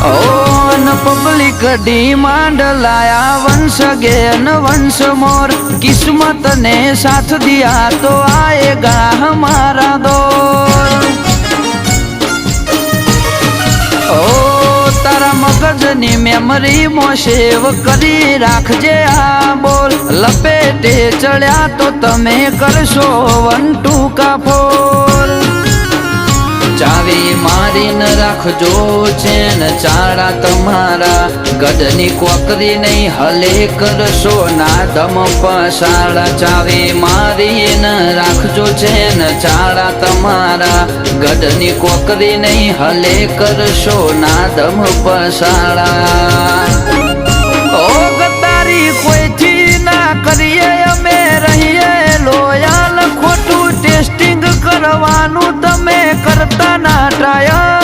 Public demand लाया वंश again वंश मोर। किस्मत ने साथ दिया तो आएगा हमारा दौर। ओ तारा मगजनी मेमरी मो सेव करी राखजे आ बोल। लपेटे चढ़्या तो तमे करशो 1 2 का फोल। चावी मारी न राखजो चेन चाड़ा तमारा। गढ़नी कोकरी नहीं हले करशो ना दम पसाड़ा। चावी मारी न राखजो चेन चाड़ा तमारा। गढ़नी कोकरी नहीं हले करशो ना दम पसाड़ा। ओ गद्दारी कोई थी ना करिए अमे रहिए लोयाल। खोटू टेस्टिंग करवानू तमे करता ना ट्रायल।